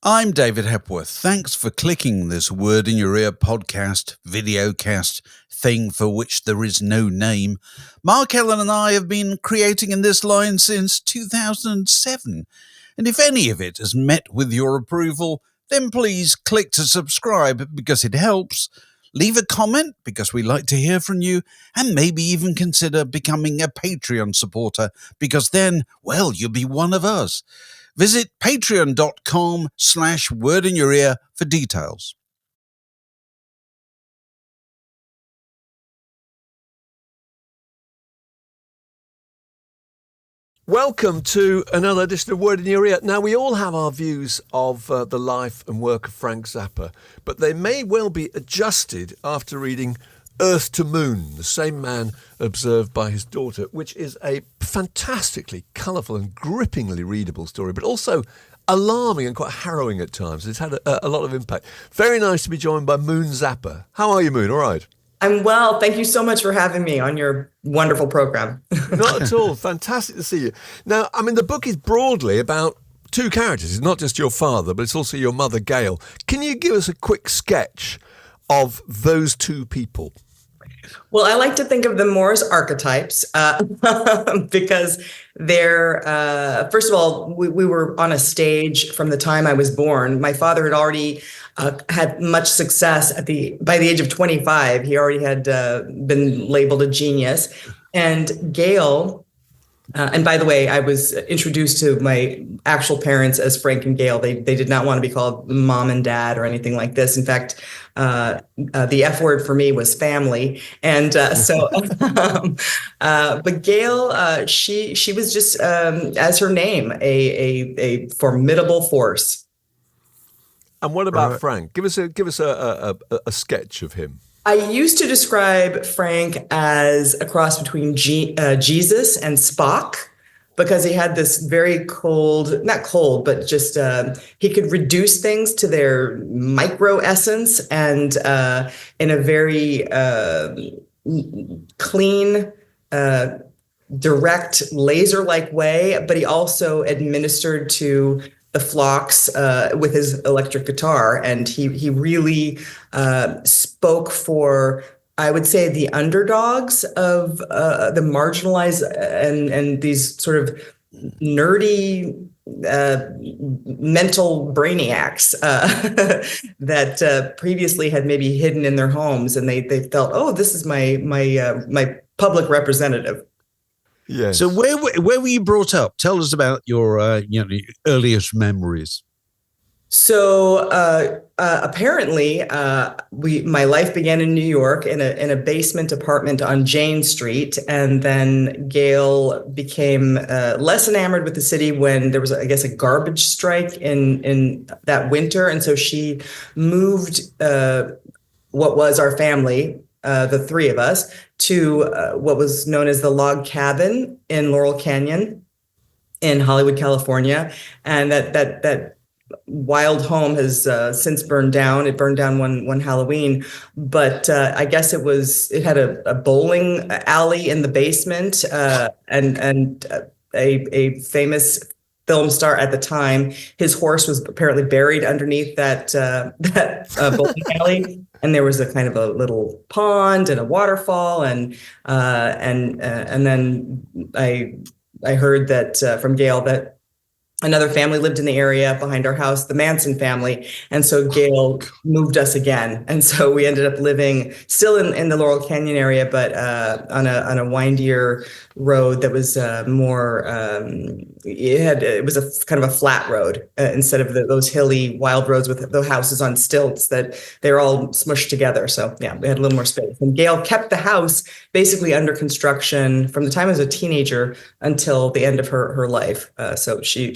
I'm David Hepworth. Thanks for clicking this Word in Your Ear podcast, videocast thing for which there is no name. Mark Ellen and I have been creating in this line since 2007. And if any of it has met with your approval, then please click to subscribe because it helps. Leave a comment because we like to hear from you, and maybe even consider becoming a Patreon supporter because then, well, you'll be one of us. Visit patreon.com/wordinyourear for details. Welcome to another edition of Word in Your Ear. Now, we all have our views of the life and work of Frank Zappa, but they may well be adjusted after reading Earth to Moon, the same man observed by his daughter, which is a fantastically colourful and grippingly readable story, but also alarming and quite harrowing at times. It's had a lot of impact. Very nice to be joined by Moon Zappa. How are you, Moon? All right? I'm well. Thank you so much for having me on your wonderful program. Not at all. Fantastic to see you. Now, I mean, the book is broadly about two characters. It's not just your father, but it's also your mother, Gail. Can you give us a quick sketch of those two people? Well, I like to think of them more as archetypes because they're, first of all, we were on a stage from the time I was born. My father had already had much success by the age of 25. He already had been labeled a genius. And Gail, and by the way, I was introduced to my actual parents as Frank and Gail. They did not want to be called mom and dad or anything like this. In fact, the F word for me was family. And but Gail, she was just, as her name, a formidable force. And what about Frank? Give us a sketch of him. I used to describe Frank as a cross between Jesus and Spock, because he had this very not cold, but just he could reduce things to their micro essence and in a very clean, direct, laser-like way. But he also administered to the flocks with his electric guitar, and he really spoke for, I would say, the underdogs of the marginalized and these sort of nerdy mental brainiacs that previously had maybe hidden in their homes, and they felt, oh, this is my public representative. Yes. So where were you brought up? Tell us about your earliest memories. So apparently, my life began in New York in a basement apartment on Jane Street, and then Gail became less enamored with the city when there was, I guess, a garbage strike in that winter, and so she moved what was our family, the three of us, to what was known as the log cabin in Laurel Canyon in Hollywood, California. And that wild home has since burned down. It burned down one Halloween, but I guess it had a bowling alley in the basement, and a famous film star at the time, his horse was apparently buried underneath that bowling alley. And there was a kind of a little pond and a waterfall, and then I heard that from Gail that another family lived in the area behind our house, the Manson family, and so Gail moved us again, and so we ended up living still in the Laurel Canyon area, but on a windier road that was more. It was a kind of a flat road instead of those hilly wild roads with the houses on stilts that they're all smushed together. So yeah, we had a little more space. And Gail kept the house basically under construction from the time I was a teenager until the end of her life. So she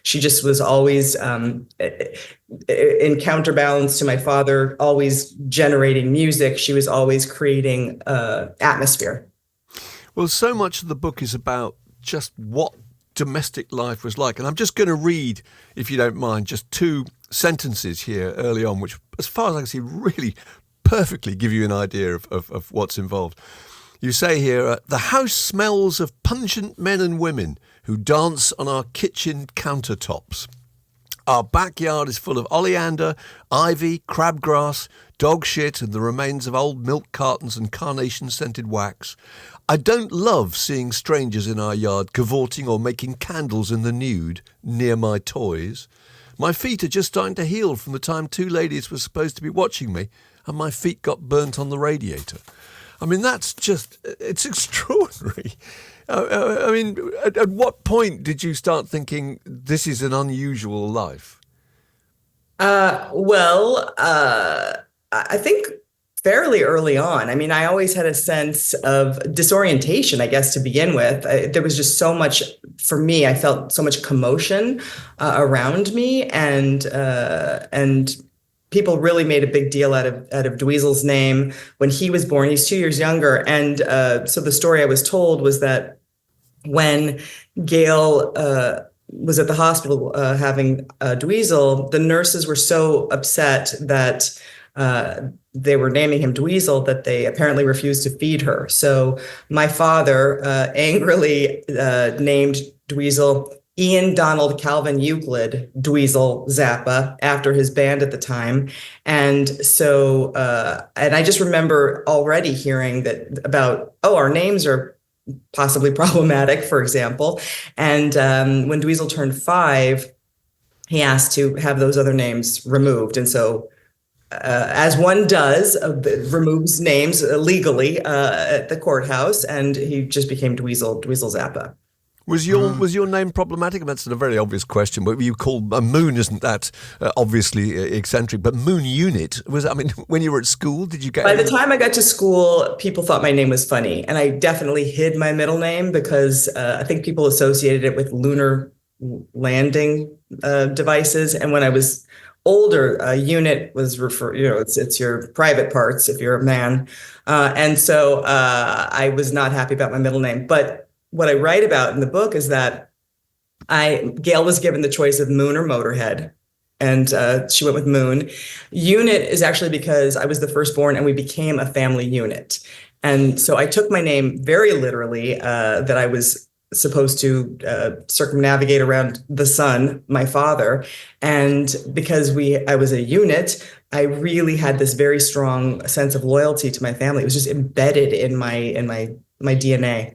just was always in counterbalance to my father, always generating music. She was always creating atmosphere. Well, so much of the book is about just what domestic life was like. And I'm just going to read, if you don't mind, just two sentences here early on, which, as far as I can see, really perfectly give you an idea of what's involved. You say here, the house smells of pungent men and women who dance on our kitchen countertops. Our backyard is full of oleander, ivy, crabgrass, dog shit and the remains of old milk cartons and carnation-scented wax. I don't love seeing strangers in our yard cavorting or making candles in the nude near my toys. My feet are just starting to heal from the time two ladies were supposed to be watching me and my feet got burnt on the radiator. I mean, it's extraordinary. At what point did you start thinking this is an unusual life? I think fairly early on. I mean, I always had a sense of disorientation, I guess, to begin with. There was just so much, for me, I felt so much commotion around me, and people really made a big deal out of Dweezil's name when he was born. He's 2 years younger. And so the story I was told was that when Gail was at the hospital having Dweezil, the nurses were so upset that they were naming him Dweezil that they apparently refused to feed her. So my father angrily named Dweezil Ian Donald Calvin Euclid Dweezil Zappa after his band at the time. And so, and I just remember already hearing that about, our names are possibly problematic, for example. And when Dweezil turned 5, he asked to have those other names removed. And so, as one does, removes names legally at the courthouse, and he just became Dweezil Zappa. Was your name problematic? That's a very obvious question, but you call Moon isn't that obviously eccentric? But Moon Unit when you were at school, did you get? By the time I got to school, people thought my name was funny, and I definitely hid my middle name because I think people associated it with lunar landing devices. And when I was older, unit was it's your private parts if you're a man, and so I was not happy about my middle name, but. What I write about in the book is that Gail was given the choice of Moon or Motorhead, and she went with Moon. Unit is actually because I was the firstborn and we became a family unit. And so I took my name very literally, that I was supposed to circumnavigate around the sun, my father. And because I was a unit, I really had this very strong sense of loyalty to my family. It was just embedded in my DNA.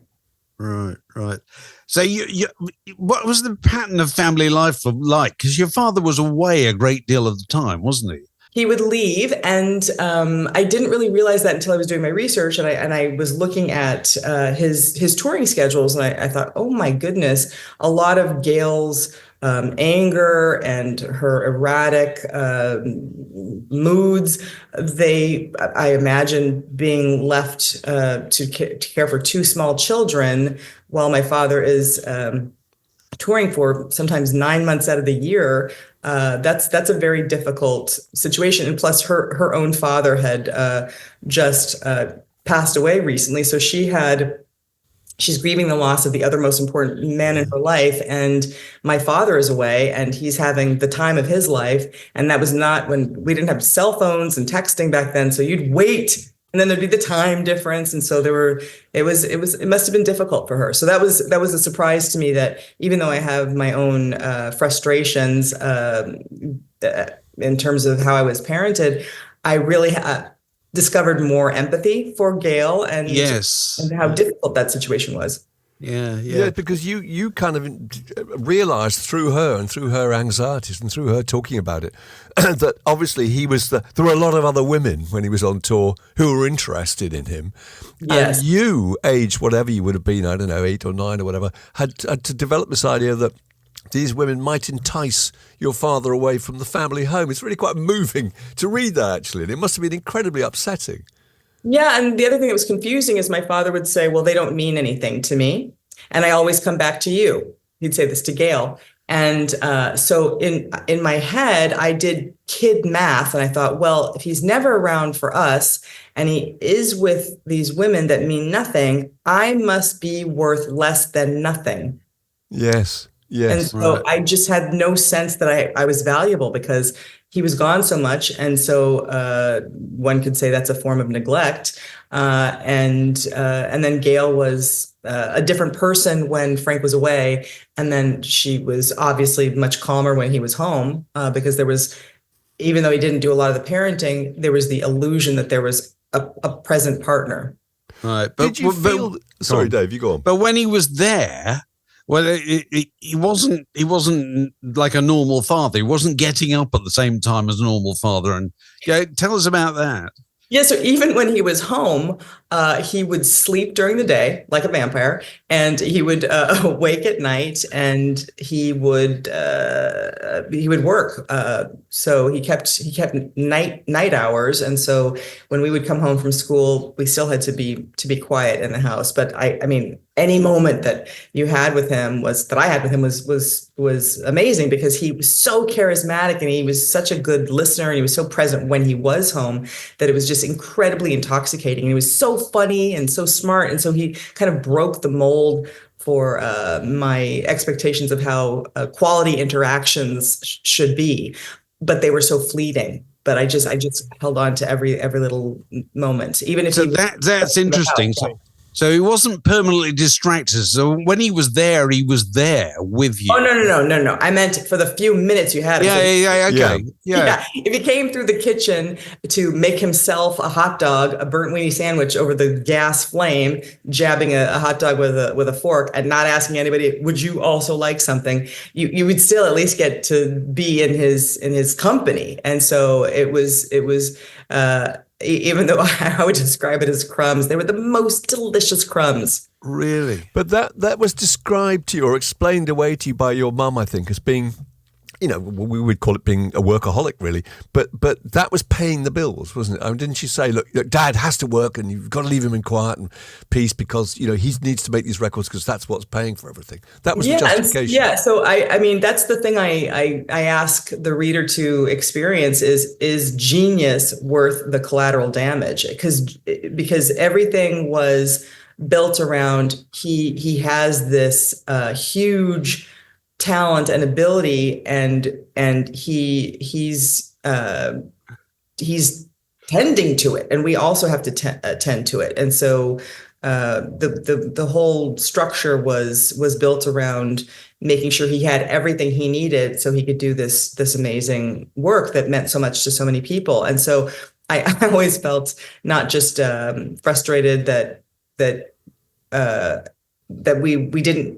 Right. So you what was the pattern of family life like? Because your father was away a great deal of the time, wasn't he? He would leave, and I didn't really realize that until I was doing my research, and I was looking at his touring schedules, and I thought, oh my goodness, a lot of Gail's anger and her erratic moods, I imagine being left to care for 2 small children while my father is touring for sometimes 9 months out of the year. That's a very difficult situation. And plus her own father had just passed away recently. So she's grieving the loss of the other most important man in her life. And my father is away and he's having the time of his life. And that was not when we didn't have cell phones and texting back then. So you'd wait and then there'd be the time difference. And so it must have been difficult for her. So that was a surprise to me that even though I have my own frustrations in terms of how I was parented, I really discovered more empathy for Gail and how difficult that situation was. Yeah, because you kind of realized through her and through her anxieties and through her talking about it that obviously there were a lot of other women when he was on tour who were interested in him. Yes. And you, age whatever you would have been, I don't know, 8 or 9 or whatever, had to develop this idea that these women might entice your father away from the family home. It's really quite moving to read that, actually, and it must have been incredibly upsetting. Yeah, and the other thing that was confusing is my father would say, well, they don't mean anything to me, and I always come back to you. He'd say this to Gail. And so in my head, I did kid math, and I thought, well, if he's never around for us, and he is with these women that mean nothing, I must be worth less than nothing. Yes. And Yes. so I just had no sense that I was valuable because he was gone so much. And so one could say that's a form of neglect. And then Gail was a different person when Frank was away. And then she was obviously much calmer when he was home because there was, even though he didn't do a lot of the parenting, there was the illusion that there was a present partner. Right. Did you feel? Sorry, Dave, you go on. But when he was there, well, he wasn't like a normal father. He wasn't getting up at the same time as a normal father. And tell us about that. Yeah, so even when he was home, he would sleep during the day like a vampire, and he would wake at night, and he would work. So he kept night hours, and so when we would come home from school, we still had to be quiet in the house. But I mean, any moment that you had with him was amazing because he was so charismatic and he was such a good listener and he was so present when he was home that it was just incredibly intoxicating. And he was so funny and so smart. And so he kind of broke the mold for my expectations of how quality interactions should be, but they were so fleeting. But I just held on to every little moment, even if that's interesting. So he wasn't permanently distracted. So when he was there with you. Oh, no. I meant for the few minutes you had. Okay. Yeah. If he came through the kitchen to make himself a hot dog, a burnt weenie sandwich over the gas flame, jabbing a hot dog with a fork and not asking anybody, would you also like something? You would still at least get to be in his company. And so it was even though I would describe it as crumbs, they were the most delicious crumbs. Really? But that was described to you or explained away to you by your mum, I think, as being, we would call it being a workaholic, really. But that was paying the bills, wasn't it? I mean, didn't she say, look, Dad has to work and you've got to leave him in quiet and peace because, he needs to make these records because that's what's paying for everything. That was the justification. Yeah. So I mean, that's the thing I ask the reader to experience is genius worth the collateral damage? Because everything was built around he has this huge talent and ability, and he's tending to it, and we also have to tend to it. And so the whole structure was built around making sure he had everything he needed so he could do this amazing work that meant so much to so many people. And so I always felt not just frustrated that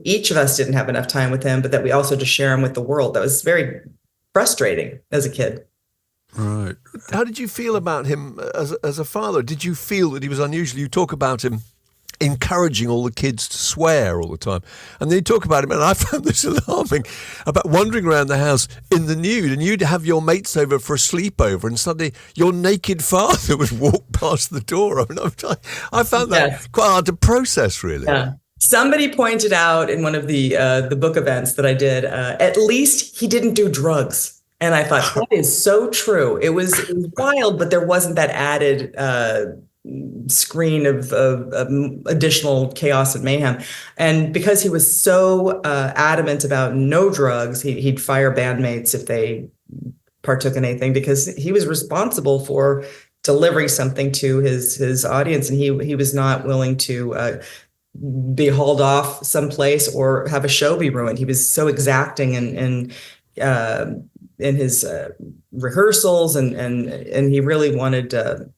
each of us didn't have enough time with him, but that we also just share him with the world. That was very frustrating as a kid. Right. How did you feel about him as a father? Did you feel that he was unusual? You talk about him encouraging all the kids to swear all the time. And then you talk about him, and I found this alarming, about wandering around the house in the nude, and you'd have your mates over for a sleepover, and suddenly your naked father would walk past the door. I mean, I found that quite hard to process, really. Yeah. Somebody pointed out in one of the book events that I did, at least he didn't do drugs. And I thought, that is so true. It was wild, but there wasn't that added screen of additional chaos and mayhem. And because he was so adamant about no drugs, he'd fire bandmates if they partook in anything, because he was responsible for delivering something to his audience, and he was not willing to be hauled off someplace or have a show be ruined. He was so exacting in his rehearsals, and he really wanted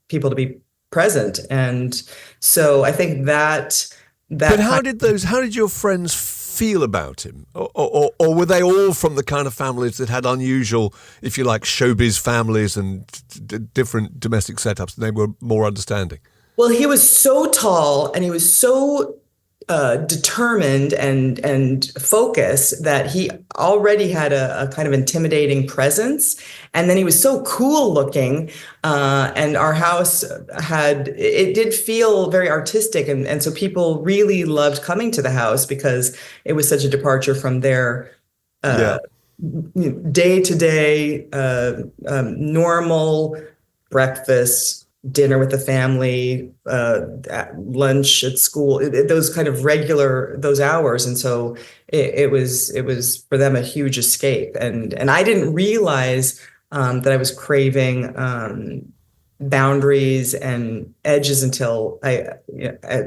people to be present. And so I think that. But how did your friends feel about him, or were they all from the kind of families that had unusual, if you like, showbiz families and different domestic setups, and they were more understanding? Well, he was so tall and he was so determined and focused that he already had a kind of intimidating presence. And then he was so cool looking, and our house it did feel very artistic. And so people really loved coming to the house because it was such a departure from their day-to-day normal breakfast, dinner with the family, lunch at school, those kind of regular, those hours. And so it was for them a huge escape. And I didn't realize that I was craving boundaries and edges until I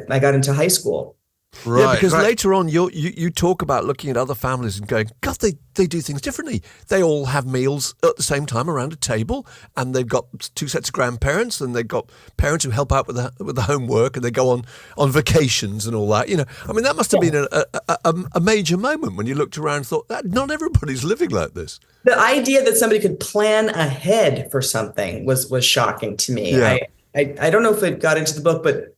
got into high school. Right, yeah, because later on you talk about looking at other families and going, God, they do things differently. They all have meals at the same time around a table, and they've got two sets of grandparents, and they've got parents who help out with the homework, and they go on vacations and all that. You know, I mean, that must have been a major moment when you looked around and thought that not everybody's living like this. The idea that somebody could plan ahead for something was shocking to me. Yeah. I don't know if it got into the book, but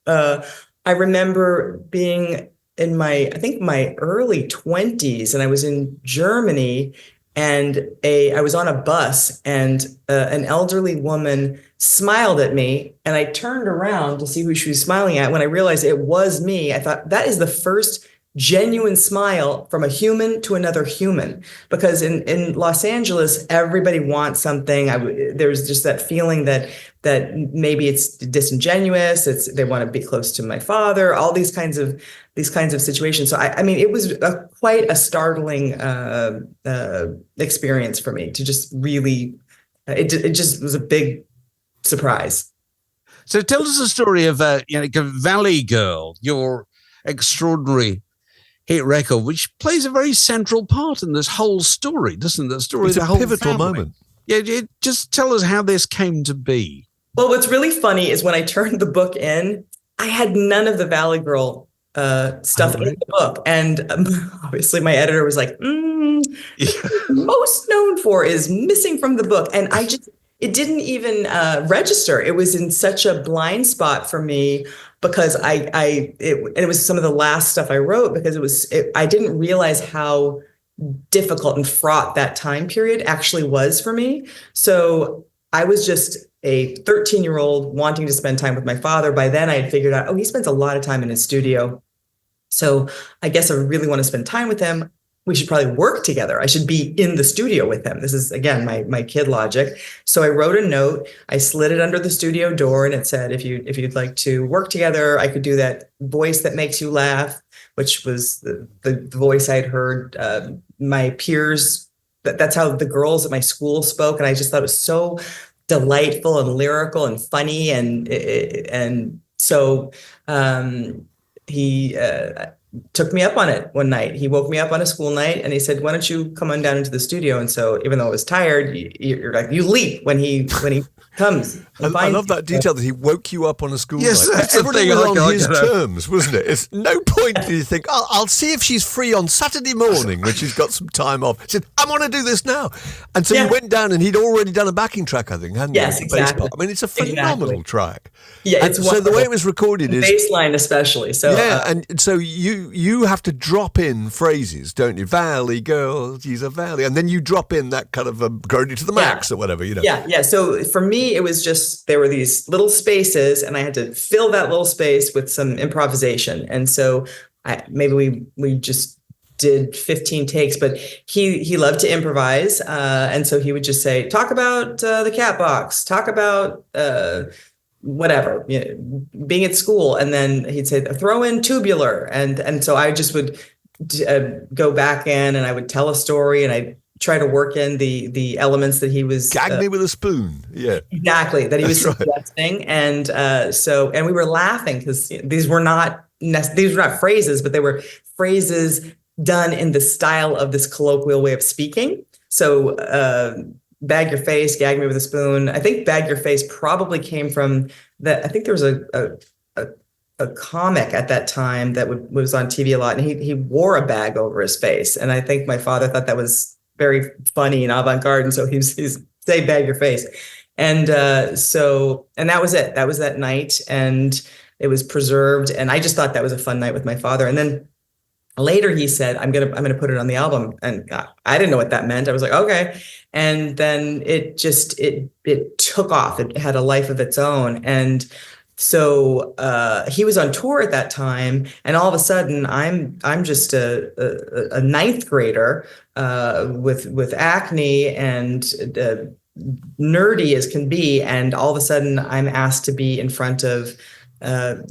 I remember being in my early 20s, and I was in Germany, and I was on a bus, and an elderly woman smiled at me, and I turned around to see who she was smiling at. When I realized it was me, I thought, that is the first genuine smile from a human to another human, because in Los Angeles, everybody wants something. There's just that feeling that maybe it's disingenuous. They want to be close to my father. All these kinds of situations. So I mean, it was quite a startling experience for me to just really. It just was a big surprise. So tell us the story of Valley Girl, your extraordinary hit record, which plays a very central part in this whole story, doesn't it? The story it's of the a whole pivotal family. Moment. Yeah, just tell us how this came to be. Well, what's really funny is when I turned the book in, I had none of the Valley Girl stuff in the book. And obviously my editor was like, most known for is missing from the book. And it didn't even register. It was in such a blind spot for me, because it was some of the last stuff I wrote, because I didn't realize how difficult and fraught that time period actually was for me. So I was just a 13-year-old wanting to spend time with my father. By then I had figured out, he spends a lot of time in his studio. So I guess I really want to spend time with him. We should probably work together. I should be in the studio with him. This is, again, my kid logic. So I wrote a note. I slid it under the studio door, and it said, if you'd like to work together, I could do that voice that makes you laugh, which was the voice I'd heard my peers. That's how the girls at my school spoke, and I just thought it was so delightful and lyrical and funny, and so he took me up on it one night. He woke me up on a school night, and he said, "Why don't you come on down into the studio?" And so, even though I was tired, you're like, you leap when he comes. I love that detail that he woke you up on a school night. That's everything was on his terms, wasn't it? It's no point do you think, I'll see if she's free on Saturday morning when she's got some time off. He said, I want to do this now. And so you went down, and he'd already done a backing track, I think, hadn't he? Yes, exactly. I mean, it's a phenomenal track. Yeah, it's so the way it was recorded is bass line especially. So and so you have to drop in phrases, don't you? Valley Girl, she's a valley, and then you drop in that kind of going to the max or whatever, Yeah. So for me, it was just there were these little spaces, and I had to fill that little space with some improvisation. And so maybe we just did 15 takes, but he loved to improvise, and so he would just say, "Talk about the cat box. Talk about." Whatever, being at school. And then he'd say, throw in tubular. And so I just would go back in, and I would tell a story, and I'd try to work in the elements that he was. Gag me with a spoon. Yeah, exactly. That he was suggesting. And and we were laughing because these were not phrases, but they were phrases done in the style of this colloquial way of speaking. So, bag your face, gag me with a spoon. I think bag your face probably came from that. I think there was a comic at that time that was on TV a lot, and he wore a bag over his face. And I think my father thought that was very funny and avant-garde. And so he's say bag your face. And so that was it. That was that night, and it was preserved. And I just thought that was a fun night with my father. And then later he said, I'm gonna put it on the album. And I didn't know what that meant. I was like, okay. And then it took off. It had a life of its own. And so he was on tour at that time, and all of a sudden I'm just a ninth grader with acne and nerdy as can be. And all of a sudden I'm asked to be in front of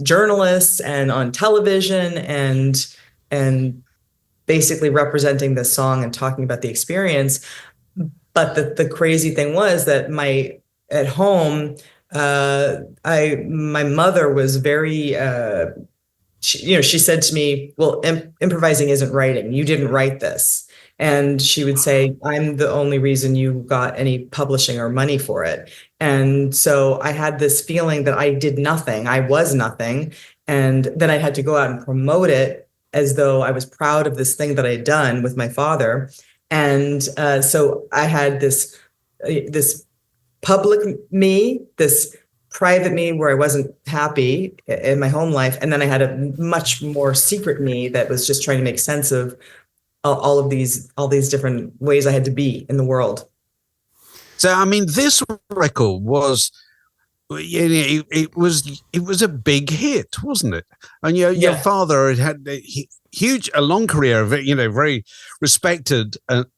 journalists and on television and basically representing this song and talking about the experience. But the crazy thing was that at home, my mother was very, she said to me, well, improvising isn't writing. You didn't write this. And she would say, I'm the only reason you got any publishing or money for it. And so I had this feeling that I did nothing. I was nothing. And then I had to go out and promote it as though I was proud of this thing that I had done with my father. And so I had this public me, this private me where I wasn't happy in my home life. And then I had a much more secret me that was just trying to make sense of all these different ways I had to be in the world. So, I mean, this record was, it was a big hit, wasn't it? And your father had a long career of very respected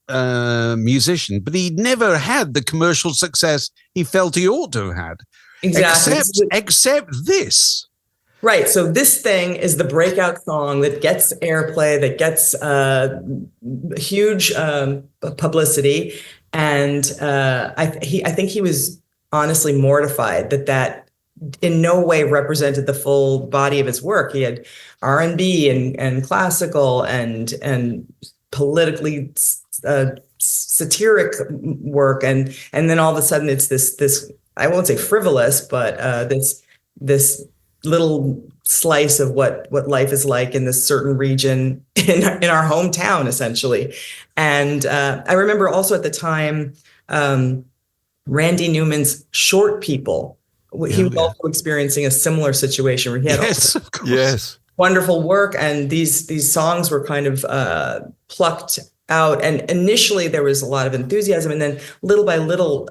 musician, but he never had the commercial success he felt he ought to have had. Exactly. Except this. Right. So this thing is the breakout song that gets airplay, that gets huge publicity. And I think he was honestly mortified that in no way represented the full body of his work. He had R&B and classical and politically satiric work. And then all of a sudden it's this I won't say frivolous, but this little slice of what life is like in this certain region in our hometown, essentially. And I remember also at the time, Randy Newman's Short People. He was also experiencing a similar situation where he had wonderful work, and these songs were kind of plucked out. And initially there was a lot of enthusiasm, and then little by little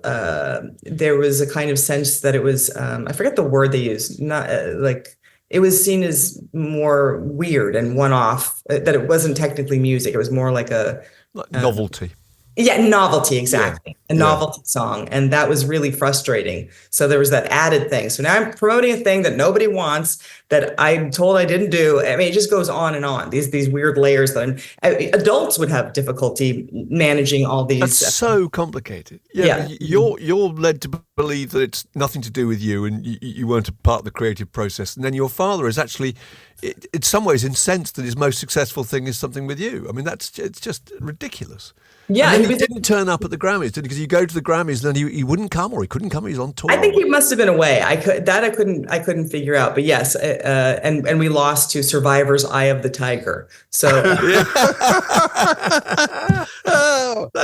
there was a kind of sense that it was I forget the word they used, not it was seen as more weird and one-off, that it wasn't technically music. It was more like a novelty. Yeah, novelty, exactly. A novelty song. And that was really frustrating. So there was that added thing. So now I'm promoting a thing that nobody wants, that I'm told I didn't do. I mean, it just goes on and on. These weird layers that adults would have difficulty managing all these. That's so complicated. Yeah. You're led to believe that it's nothing to do with you and you weren't a part of the creative process. And then your father is actually, in some ways, incensed that his most successful thing is something with you. I mean, it's just ridiculous. Yeah, and he didn't turn up at the Grammys, did he? Because you go to the Grammys and then he wouldn't come, or he couldn't come. He was on tour. I think he must have been away. I couldn't figure out. But yes, and we lost to Survivor's Eye of the Tiger. So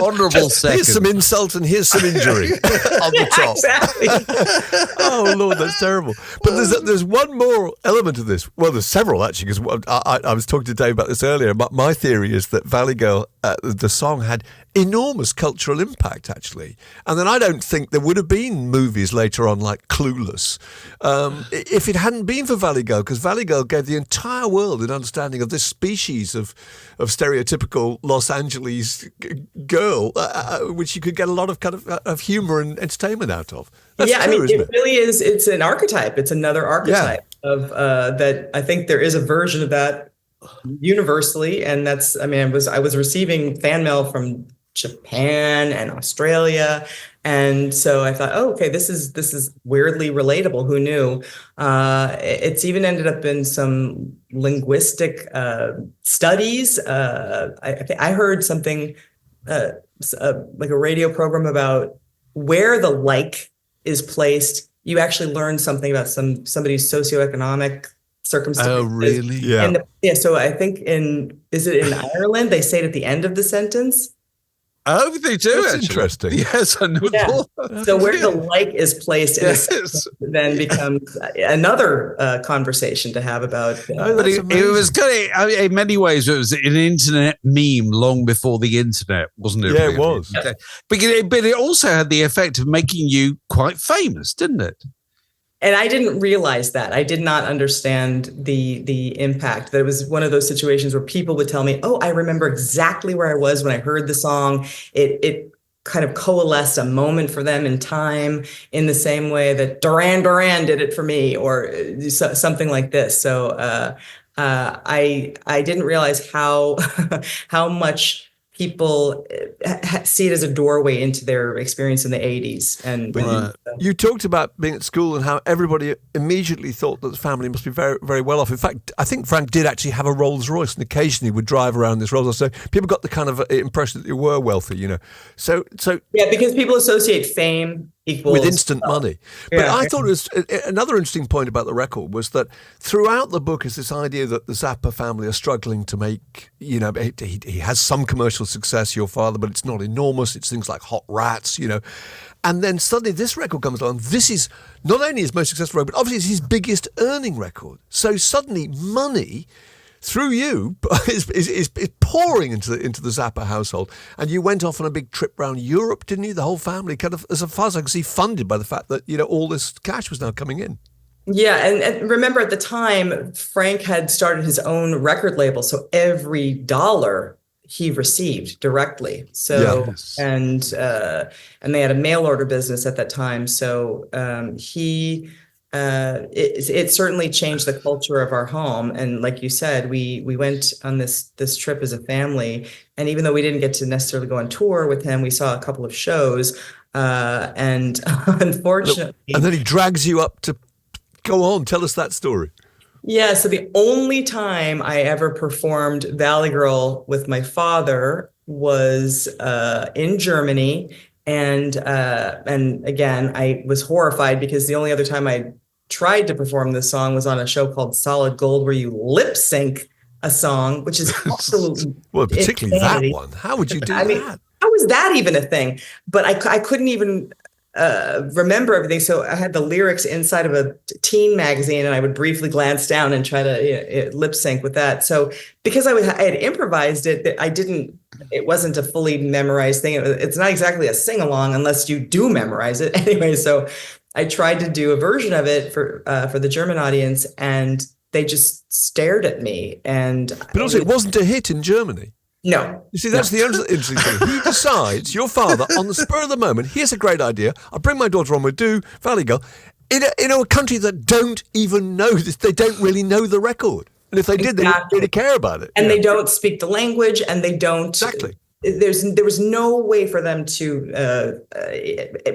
honourable second. Here's some insult and here's some injury on the top. Exactly. Oh Lord, that's terrible. But there's one more element of this. Well, there's several actually. Because I was talking to Dave about this earlier. But my theory is that Valley Girl, the song had enormous cultural impact, actually. And then I don't think there would have been movies later on like Clueless if it hadn't been for Valley Girl, because Valley Girl gave the entire world an understanding of this species of stereotypical Los Angeles girl, which you could get a lot of kind of humor and entertainment out of. That's true, I mean, isn't it really is. It's an archetype. It's another archetype of that. I think there is a version of that universally, and that's. I mean, I was receiving fan mail from Japan and Australia, and so I thought, oh, okay, this is weirdly relatable. Who knew? It's even ended up in some linguistic studies. I heard something like a radio program about where the like is placed. You actually learn something about somebody's socioeconomic circumstances. Oh, really? Yeah. So I think is it in Ireland? They say it at the end of the sentence. Oh, they do. That's interesting. Yes, I know. Yeah. So where the like is placed then becomes another conversation to have about. But it was kind of, in many ways, it was an internet meme long before the internet, wasn't it? Yeah, it was. But it also had the effect of making you quite famous, didn't it? And I didn't realize that. I did not understand the impact. That it was one of those situations where people would tell me, "Oh, I remember exactly where I was when I heard the song. It kind of coalesced a moment for them in time in the same way that Duran Duran did it for me, or something like this. So I didn't realize how how much people see it as a doorway into their experience in the 80s. And you talked about being at school and how everybody immediately thought that the family must be very, very well off. In fact, I think Frank did actually have a Rolls Royce and occasionally would drive around this Rolls Royce. So people got the kind of impression that you were wealthy, you know. So yeah, because people associate fame equals with instant money. But I thought it was another interesting point about the record was that throughout the book is this idea that the Zappa family are struggling to make, you know, he has some commercial success, your father, but it's not enormous. It's things like Hot Rats, you know. And then suddenly this record comes along. This is not only his most successful record, but obviously it's his biggest earning record. So suddenly money through you is pouring into the Zappa household. And you went off on a big trip around Europe, didn't you? The whole family, kind of, as far as I can see, funded by the fact that, you know, all this cash was now coming in. Yeah, and remember at the time, Frank had started his own record label, so every dollar he received directly. So Yes. and they had a mail order business at that time. So it certainly changed the culture of our home. And like you said, we went on this trip as a family. And even though we didn't get to necessarily go on tour with him, we saw a couple of shows. And unfortunately, and then he drags you up to go on. Tell us that story. Yeah, so the only time I ever performed Valley Girl with my father was in Germany. And again, I was horrified because the only other time I tried to perform this song was on a show called Solid Gold, where you lip sync a song, which is absolutely well, particularly insanity. That one. How would you do I mean, that? how was that even a thing? But I couldn't even remember everything. So I had the lyrics inside of a teen magazine, and I would briefly glance down and try to lip sync with that. So because I had improvised it, it wasn't a fully memorized thing. It's not exactly a sing along unless you do memorize it anyway. So I tried to do a version of it for the German audience, and they just stared at me. But also, it wasn't a hit in Germany. No. You see, that's the interesting thing. He decides, your father, on the spur of the moment, here's a great idea. I'll bring my daughter on, we'll do Valley Girl. In a country that don't even know this, they don't really know the record. And if they did, they didn't really care about it. And they don't speak the language, and they don't. Exactly. There was no way for them to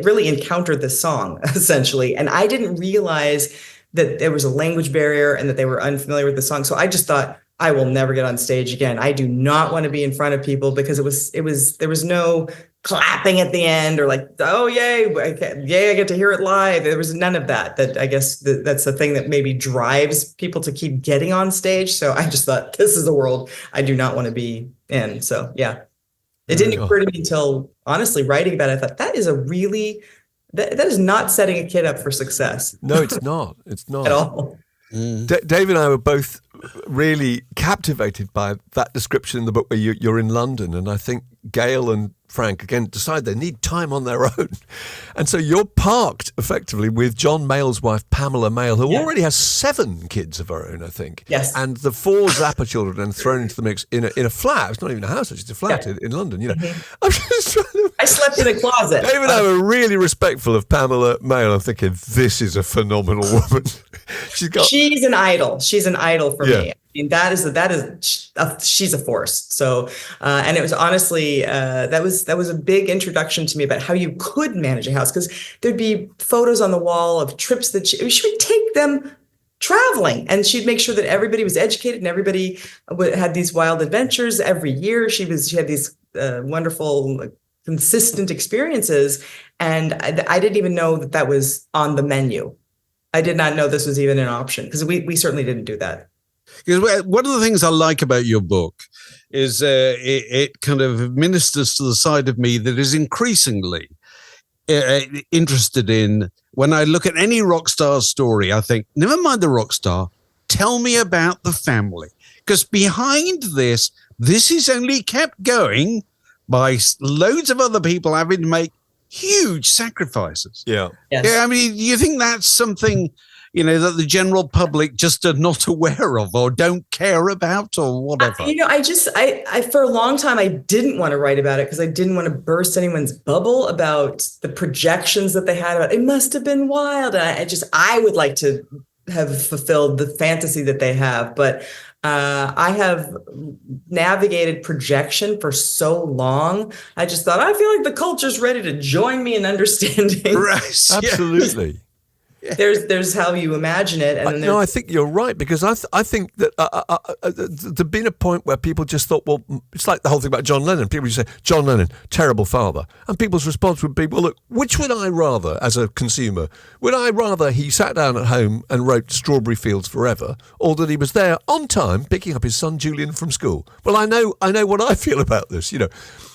really encounter this song, essentially. And I didn't realize that there was a language barrier and that they were unfamiliar with the song. So I just thought, I will never get on stage again. I do not want to be in front of people, because there was no clapping at the end or like, oh, yay, I get to hear it live. There was none of that. That I guess that's the thing that maybe drives people to keep getting on stage. So I just thought, this is the world I do not want to be in. So yeah, it didn't occur to me until honestly writing about it. I thought that is not setting a kid up for success. No, it's not. It's not at all. Dave and I were both really captivated by that description in the book where you're in London, and I think Gail and Frank again decide they need time on their own, and so you're parked effectively with John Mayall's wife Pamela Mayall, who already has 7 kids of her own, I think. Yes. And the 4 Zappa children and thrown into the mix in a flat. It's not even a house; it's a flat in London. You know, I'm just trying to. I slept in a closet. Dave and I were really respectful of Pamela Mayall. I'm thinking, this is a phenomenal woman. She's an idol. She's an idol for me. I mean, she's a force. So, and it was honestly, that was a big introduction to me about how you could manage a house, because there'd be photos on the wall of trips that she would take them traveling, and she'd make sure that everybody was educated and everybody had these wild adventures every year. She had these wonderful, consistent experiences. And I didn't even know that was on the menu. I did not know this was even an option, because we certainly didn't do that. Because one of the things I like about your book is it kind of ministers to the side of me that is increasingly interested in, when I look at any rock star story, I think, never mind the rock star, tell me about the family. Because behind this is only kept going by loads of other people having to make huge sacrifices. Yeah. Yes. Yeah, I mean, you think that's something, that the general public just are not aware of or don't care about or whatever? I for a long time, I didn't want to write about it because I didn't want to burst anyone's bubble about the projections that they had about it must have been wild. And I would like to have fulfilled the fantasy that they have. But I have navigated projection for so long. I just thought, I feel like the culture's ready to join me in understanding. Right. Absolutely. There's how you imagine it. And then I think you're right, because I think that there'd been a point where people just thought, well, it's like the whole thing about John Lennon. People used to say, John Lennon, terrible father. And people's response would be, well, look, which would I rather as a consumer? Would I rather he sat down at home and wrote Strawberry Fields Forever, or that he was there on time picking up his son Julian from school? Well, I know what I feel about this,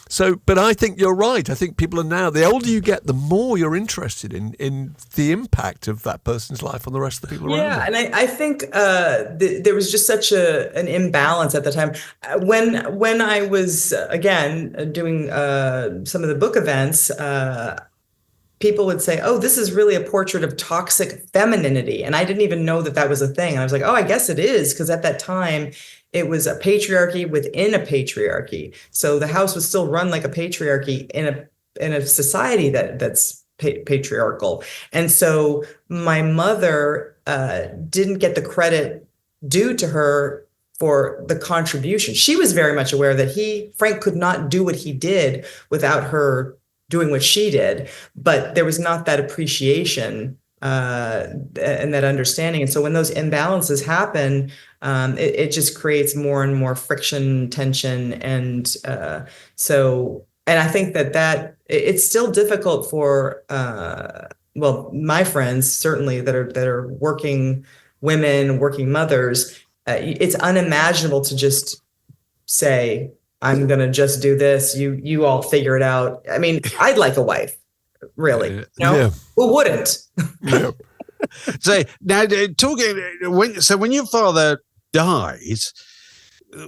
So, but I think you're right. I think people are now, the older you get, the more you're interested in the impact of that person's life on the rest of the people around them. Yeah, and I think there was just such an imbalance at the time. When I was, again, doing some of the book events, people would say, oh, this is really a portrait of toxic femininity. And I didn't even know that was a thing. And I was like, oh, I guess it is, because at that time, it was a patriarchy within a patriarchy. So the house was still run like a patriarchy in a society that's patriarchal. And so my mother didn't get the credit due to her for the contribution. She was very much aware that Frank could not do what he did without her doing what she did, but there was not that appreciation and that understanding. And so when those imbalances happen, it just creates more and more friction, tension. And I think that it's still difficult for, my friends, certainly that are working women, working mothers. It's unimaginable to just say, I'm going to just do this. You all figure it out. I mean, I'd like a wife, really. Yeah. Who wouldn't? Yeah. So now, when your father dies,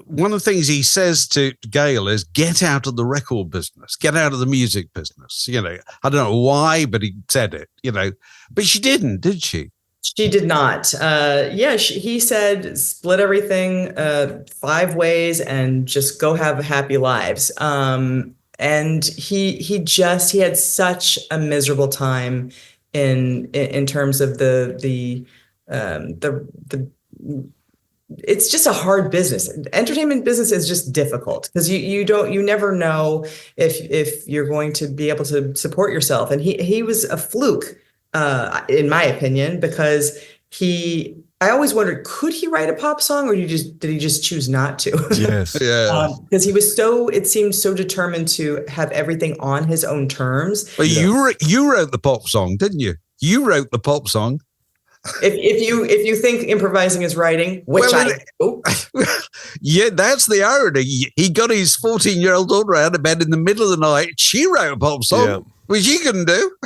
one of the things he says to Gail is, get out of the record business, get out of the music business. I don't know why, but he said it, but she didn't, did she? She did not. He said, split everything 5 ways and just go have happy lives. And he had such a miserable time in terms of the it's just a hard business. Entertainment business is just difficult because you never know if you're going to be able to support yourself. And he was a fluke, in my opinion, because I always wondered, could he write a pop song, or did he just choose not to? Yes. Yeah. Because he was it seemed so determined to have everything on his own terms. But you wrote the pop song, didn't you? You wrote the pop song. If you think improvising is writing, which I do. Yeah, that's the irony. He got his 14-year-old daughter out of bed in the middle of the night. She wrote a pop song, which he couldn't do.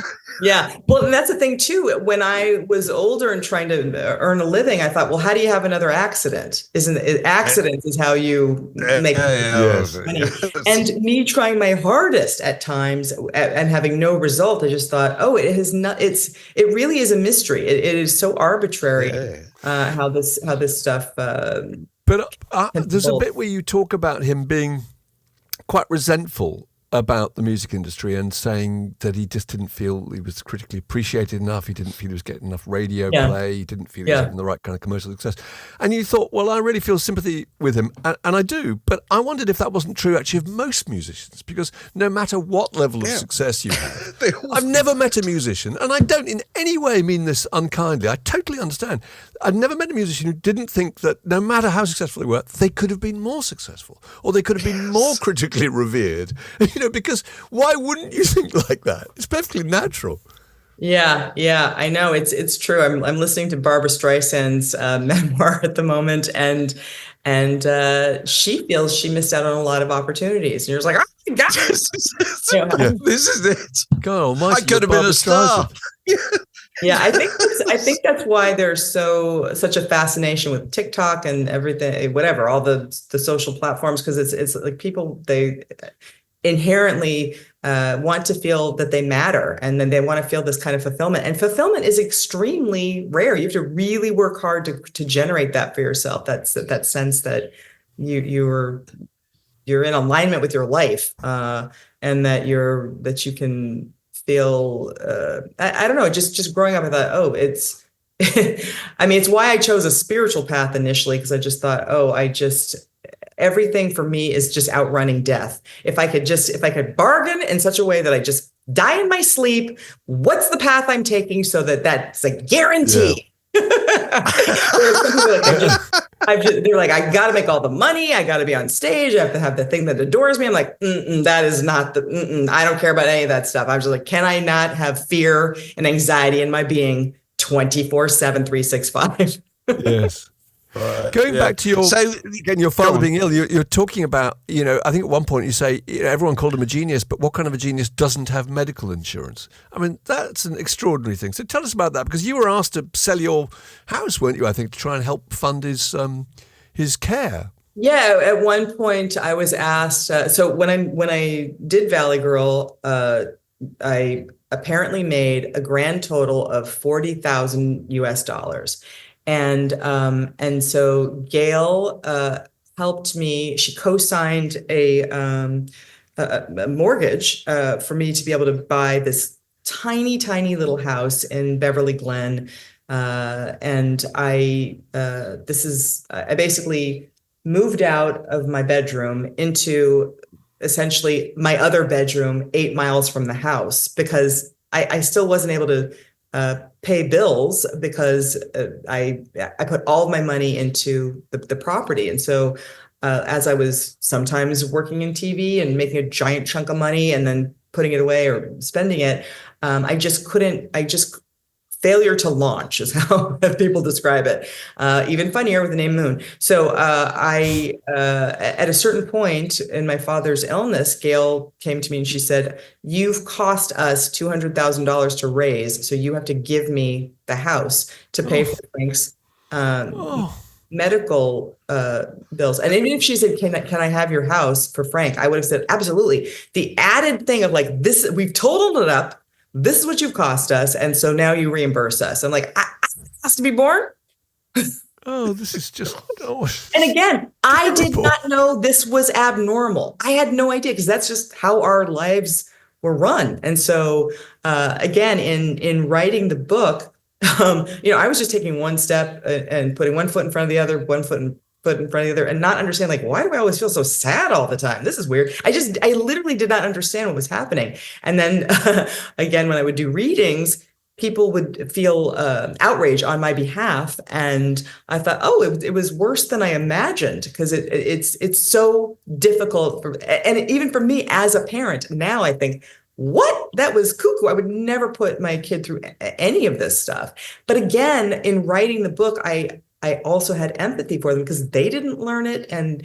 Yeah. Well, and that's the thing, too. When I was older and trying to earn a living, I thought, well, how do you have another accident? Accidents is how you make money. And me trying my hardest at times and having no result, I just thought, oh, it really is a mystery. It is so arbitrary how this stuff. But there's a bit where you talk about him being quite resentful about the music industry and saying that he just didn't feel he was critically appreciated enough. He didn't feel he was getting enough radio play. He didn't feel he was having the right kind of commercial success. And you thought, well, I really feel sympathy with him. And I do. But I wondered if that wasn't true actually of most musicians, because no matter what level of success you have, I've never met a musician, and I don't in any way mean this unkindly. I totally understand. I've never met a musician who didn't think that no matter how successful they were, they could have been more successful, or they could have been more critically revered. Because why wouldn't you think like that? It's perfectly natural. Yeah, I know. It's true. I'm listening to Barbra Streisand's memoir at the moment, and she feels she missed out on a lot to opportunities. And you're just like, oh my God, this is it. God Almighty, I could have been a star. Yeah, I think that's why there's such a fascination with TikTok and everything, whatever, all the social platforms, because it's like people inherently want to feel that they matter, and then they want to feel this kind of fulfillment. And fulfillment is extremely rare. You have to really work hard to generate that for yourself. That's that sense that you're in alignment with your life, and that you can feel. I don't know. Just growing up, I thought, oh, it's. I mean, it's why I chose a spiritual path initially, because I just thought, everything for me is just outrunning death. If I could bargain in such a way that I just die in my sleep, what's the path I'm taking so that's a guarantee? Yeah. They're like, I got to make all the money. I got to be on stage. I have to have the thing that adores me. I'm like, that is not I don't care about any of that stuff. I'm just like, can I not have fear and anxiety in my being 24/7, 365? Yes. Right. Going back to your father being ill, you're talking about, I think at one point you say, everyone called him a genius, but what kind of a genius doesn't have medical insurance? I mean, that's an extraordinary thing. So tell us about that, because you were asked to sell your house, weren't you, I think, to try and help fund his care. Yeah, at one point I was asked, so when I did Valley Girl, I apparently made a grand total of $40,000 US. And so Gail helped me. She co-signed a mortgage for me to be able to buy this tiny, tiny little house in Beverly Glen. And I basically moved out of my bedroom into essentially my other bedroom 8 miles from the house, because I still wasn't able to pay bills, because I put all of my money into the property. And so as I was sometimes working in TV and making a giant chunk of money and then putting it away or spending it, failure to launch is how people describe it. Even funnier with the name Moon. So at a certain point in my father's illness, Gail came to me and she said, "You've cost us $200,000 to raise, so you have to give me the house to pay for Frank's medical bills." And even if she said, can I have your house for Frank? I would have said, absolutely. The added thing of like, this, we've totaled it up. This is what you've cost us. And so now you reimburse us. I'm like, I has to be born. This is just, And again, I did not know this was abnormal. I had no idea, because that's just how our lives were run. And so, again, in writing the book, I was just taking one step and putting one foot in front of the other, one foot in front of the other, and not understand, like, why do I always feel so sad all the time? This is weird. I literally did not understand what was happening. And then again, when I would do readings, people would feel outrage on my behalf. And I thought, it was worse than I imagined, because it's so difficult and even for me as a parent. Now I think, what? That was cuckoo. I would never put my kid through any of this stuff. But again, in writing the book, I also had empathy for them, because they didn't learn it. And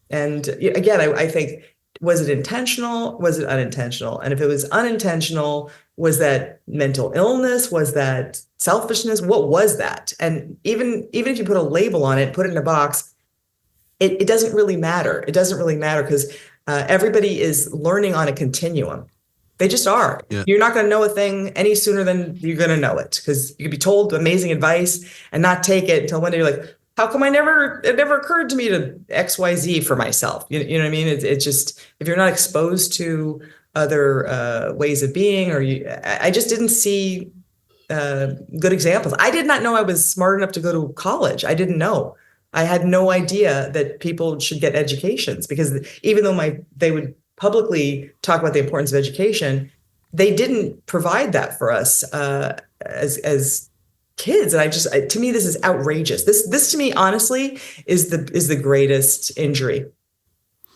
again, I think, was it intentional? Was it unintentional? And if it was unintentional, was that mental illness? Was that selfishness? What was that? And even if you put a label on it, put it in a box, it doesn't really matter. It doesn't really matter, because everybody is learning on a continuum. They just are. Yeah. You're not going to know a thing any sooner than you're going to know it, because you could be told amazing advice and not take it until one day you're like, how come it never occurred to me to XYZ for myself? You know what I mean? It's just, if you're not exposed to other ways of being, I just didn't see good examples. I did not know I was smart enough to go to college. I didn't know. I had no idea that people should get educations, because even though they would publicly talk about the importance of education, they didn't provide that for us as kids. And to me, this is outrageous. This to me, honestly, is the greatest injury.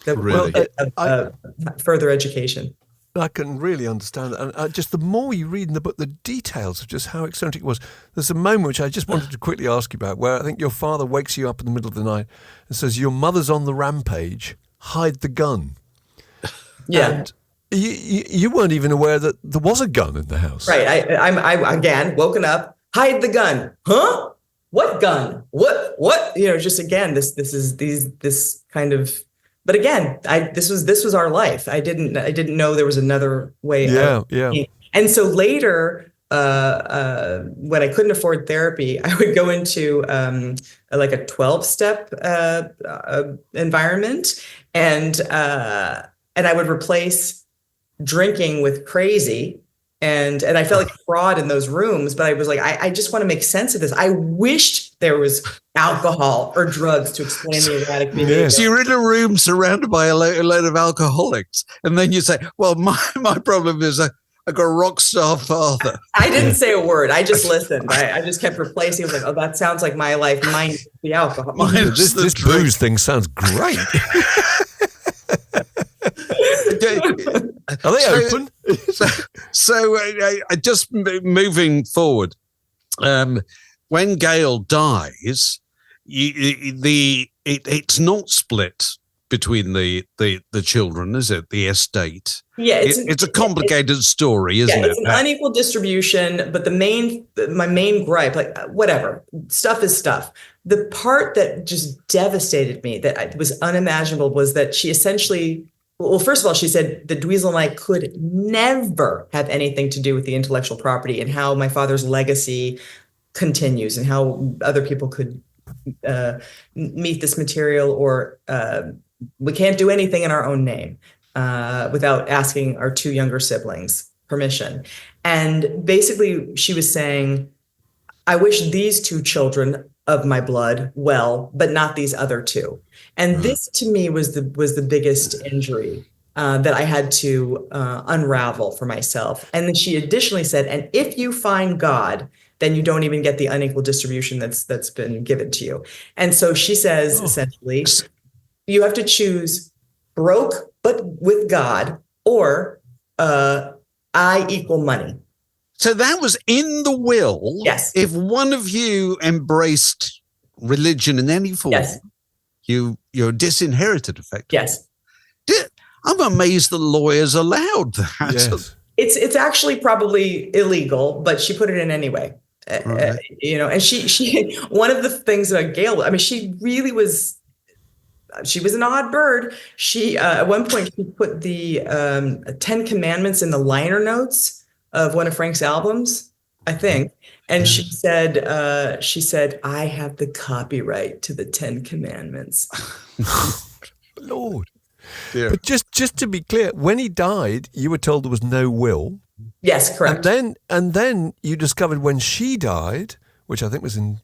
Really? Further education. I can really understand that. And just the more you read in the book, the details of just how eccentric it was. There's a moment which I just wanted to quickly ask you about, where I think your father wakes you up in the middle of the night and says, "Your mother's on the rampage, hide the gun." Yeah. And you weren't even aware that there was a gun in the house. Right. I'm again, woken up, hide the gun. Huh? What gun? What? Just again, this kind of but again, this was our life. I didn't know there was another way. Yeah. And so later, when I couldn't afford therapy, I would go into like a 12-step environment, and I would replace drinking with crazy. And I felt like a fraud in those rooms, but I was like, I just want to make sense of this. I wished there was alcohol or drugs to explain the erratic behavior. Yes. So you're in a room surrounded by a load of alcoholics, and then you say, well, my problem is I got a rock star father. I didn't say a word. I just listened. I just kept replacing. I was like, oh, that sounds like my life minus the alcohol. This booze thing sounds great. Are they open? So just moving forward, when Gail dies, it's not split between the children, is it? The estate. Yeah, it's a complicated story, isn't it? It's an unequal distribution, but my main gripe, like whatever, stuff is stuff. The part that just devastated me, that was unimaginable, was that she essentially, well, first of all, she said that Dweezil and I could never have anything to do with the intellectual property, and how my father's legacy continues, and how other people could meet this material, or we can't do anything in our own name without asking our two younger siblings permission. And basically she was saying, I wish these two children of my blood well, but not these other two. And this to me was the biggest injury that I had to unravel for myself. And then she additionally said, and if you find God, then you don't even get the unequal distribution that's been given to you. And so she says, essentially, you have to choose broke but with God, or I equal money. So that was in the will. Yes. If one of you embraced religion in any form, yes, you're disinherited, effectively. Yes. I'm amazed the lawyers allowed that. Yes. It's actually probably illegal, but she put it in anyway. Right. And she one of the things that Gail, I mean, she was an odd bird. She at one point she put the 10 Commandments in the liner notes of one of Frank's albums, I think. And she said, I have the copyright to the 10 Commandments. Lord. Yeah. But just to be clear, when he died, you were told there was no will. Yes, correct. And then you discovered when she died, which I think was in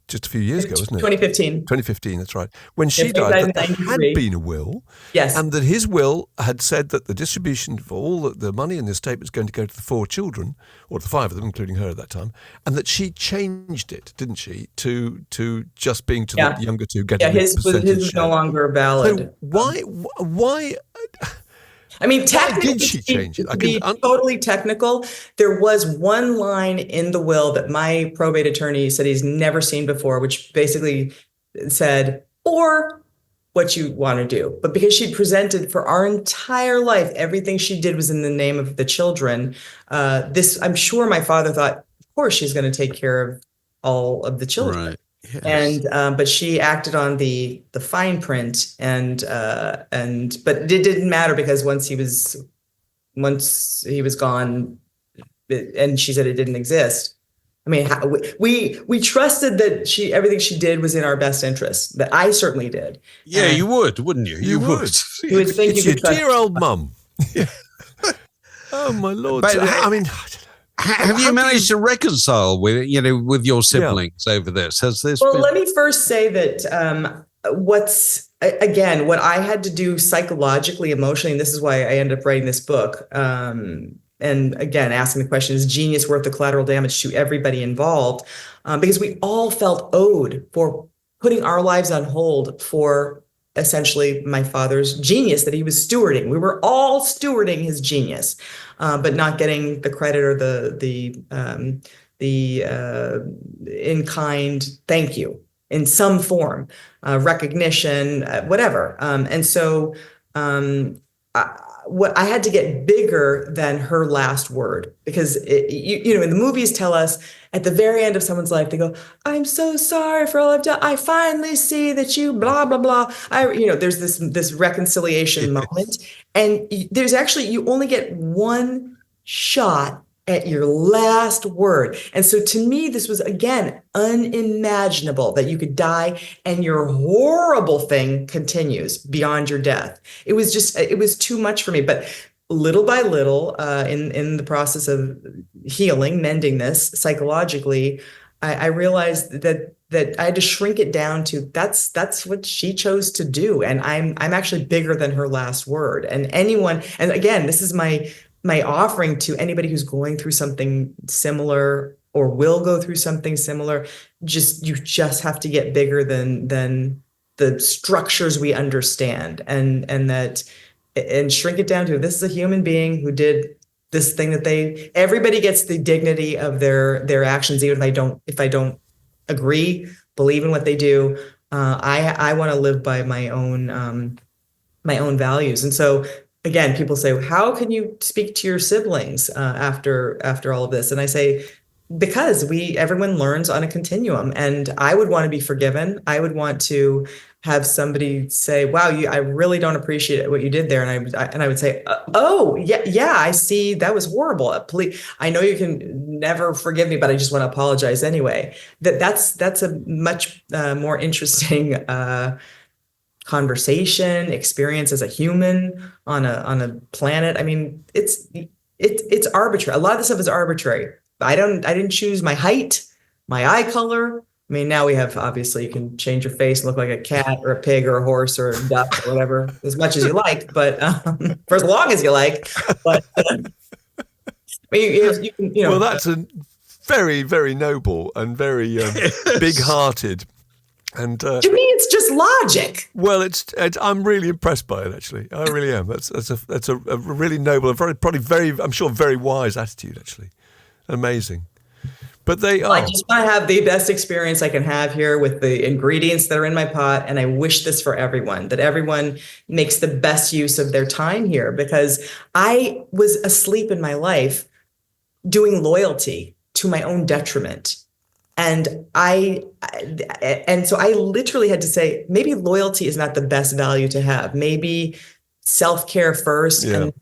just a few years ago, wasn't it? 2015. 2015, that's right. When she died, there had been a will. Yes. And that his will had said that the distribution for all the money in the estate was going to go to the 4 children, or the 5 of them, including her at that time, and that she changed it, didn't she, to just being to the younger two getting his was no longer valid. So why? I mean, technically, did she change it? To be totally technical, there was one line in the will that my probate attorney said he's never seen before, which basically said, or what you want to do. But because she'd presented for our entire life, everything she did was in the name of the children. I'm sure my father thought, of course, she's going to take care of all of the children. Right. Yes. And but she acted on the fine print, but it didn't matter, because once he was gone, and she said it didn't exist. I mean, we trusted that everything she did was in our best interest. That I certainly did. Yeah, you would, wouldn't you? You would. You would think it's you your dear old mum. Oh my Lord! But, I mean. Have you managed to reconcile with your siblings over this? Has this? Well, let me first say that what I had to do psychologically, emotionally, and this is why I ended up writing this book. And again, asking the question: is genius worth the collateral damage to everybody involved? Because we all felt owed for putting our lives on hold for essentially my father's genius that he was stewarding. We were all stewarding his genius, but not getting the credit or the in-kind thank you in some form, recognition, whatever. And so what I had to get bigger than her last word, because in the movies tell us at the very end of someone's life, they go, "I'm so sorry for all I've done. I finally see that you blah blah blah." There's this reconciliation moment, and there's actually, you only get one shot at your last word. And so to me, this was, again, unimaginable that you could die and your horrible thing continues beyond your death. It was too much for me. But little by little, in the process of healing, mending this psychologically, I realized that I had to shrink it down to that's what she chose to do. And I'm actually bigger than her last word. And again, this is my offering to anybody who's going through something similar or will go through something similar. You just have to get bigger than the structures we understand, and shrink it down to, this is a human being who did this thing that everybody gets the dignity of their actions, even if I don't agree, believe in what they do. I want to live by my own values. And so, again, people say, how can you speak to your siblings after all of this? And I say, because everyone learns on a continuum, and I would want to be forgiven. I would want to have somebody say, "Wow, I really don't appreciate what you did there," and I would say, "Oh, yeah, I see, that was horrible. Please, I know you can never forgive me, but I just want to apologize anyway." That's a much more interesting conversation experience as a human on a planet. I mean, it's arbitrary. A lot of this stuff is arbitrary. I didn't choose my height, my eye color. I mean, now we have, obviously, you can change your face and look like a cat or a pig or a horse or a duck or whatever, as much as you like, but for as long as you like. But you can, well, that's a very, very noble and very big-hearted. And to me, it's just logic. Well, I'm really impressed by it. Actually, I really am. That's a really noble and I'm sure very wise attitude. Actually, amazing. But I just want to have the best experience I can have here with the ingredients that are in my pot, and I wish this for everyone, that everyone makes the best use of their time here, because I was asleep in my life doing loyalty to my own detriment. And so I literally had to say, maybe loyalty is not the best value to have. Maybe self-care first, and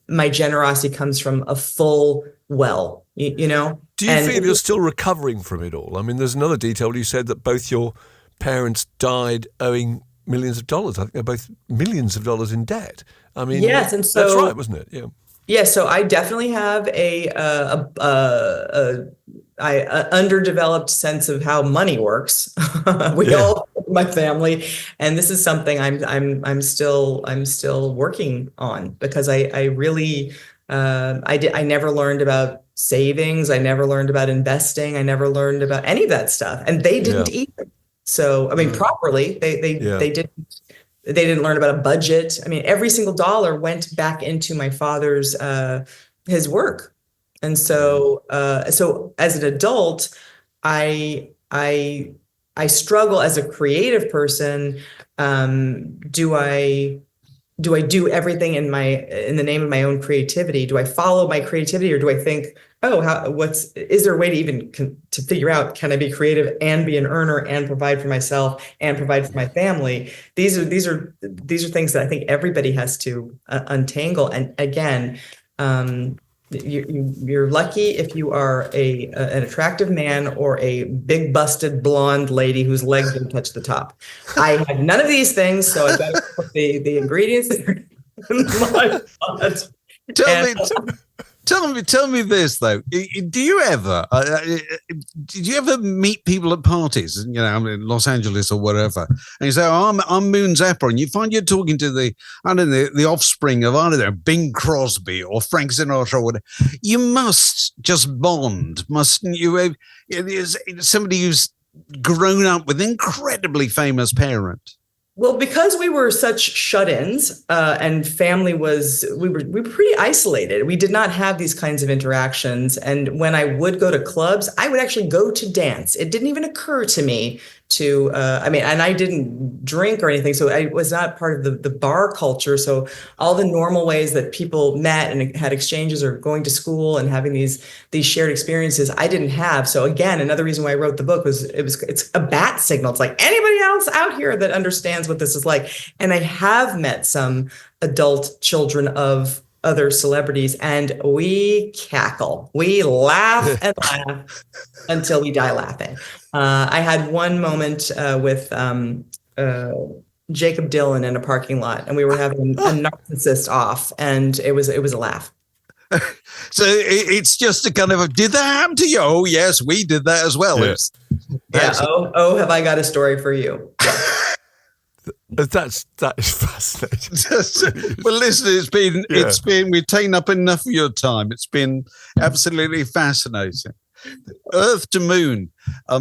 my generosity comes from a full well, Do you feel you're still recovering from it all? I mean, there's another detail. You said that both your parents died owing millions of dollars. I think they're both millions of dollars in debt. I mean, yes, and so that's right, wasn't it? Yeah. Yeah, so I definitely have a underdeveloped sense of how money works. We all, my family, and this is something I'm still working on, because I really I never learned about savings. I never learned about investing. I never learned about any of that stuff, and they didn't either. So I mean, properly, they didn't. They didn't learn about a budget. I mean, every single dollar went back into my father's his work, and so as an adult, I struggle as a creative person. Do I do everything in the name of my own creativity? Do I follow my creativity, or do I think, is there a way to even to figure out, can I be creative and be an earner and provide for myself and provide for my family? These are things that I think everybody has to untangle. And again, you're lucky if you are an attractive man or a big busted blonde lady whose legs don't touch the top. I have none of these things, so I got to put the ingredients that are in my pot. Tell me this though. Do you ever did you ever meet people at parties, in Los Angeles or wherever, and you say, "Oh, I'm Moon Zappa," and you find you're talking to the offspring of, I don't know, Bing Crosby or Frank Sinatra or whatever. You must just bond, mustn't you? It is somebody who's grown up with an incredibly famous parent. Well, because we were such shut-ins, and family we were pretty isolated. We did not have these kinds of interactions. And when I would go to clubs, I would actually go to dance. It didn't even occur to me to, and I didn't drink or anything, so I was not part of the bar culture. So all the normal ways that people met and had exchanges or going to school and having these shared experiences, I didn't have. So again, another reason why I wrote the book was it's a bat signal. It's like anybody else out here that understands what this is like. And I have met some adult children of other celebrities, and we cackle, we laugh and laugh until we die laughing. I had one moment with Jacob Dylan in a parking lot, and we were having a narcissist off, and it was a laugh. So it's just a kind of did that happen to you? Oh yes, we did that as well. Yeah. Oh, have I got a story for you? Yeah. That is fascinating. Well, listen, it's been we've taken up enough of your time. It's been absolutely fascinating. Earth to Moon,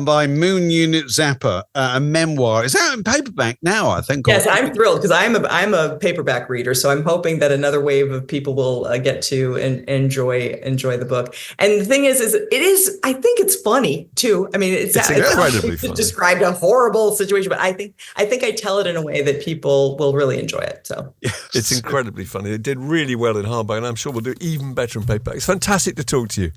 by Moon Unit Zappa, a memoir. Is that in paperback now? I think. Yes, I'm thrilled because I'm a paperback reader, so I'm hoping that another wave of people will get to enjoy the book. And the thing is it is. I think it's funny too. I mean, it's incredibly funny. Described a horrible situation, but I think I tell it in a way that people will really enjoy it. So it's incredibly funny. It did really well in hardback, and I'm sure we'll do even better in paperback. It's fantastic to talk to you.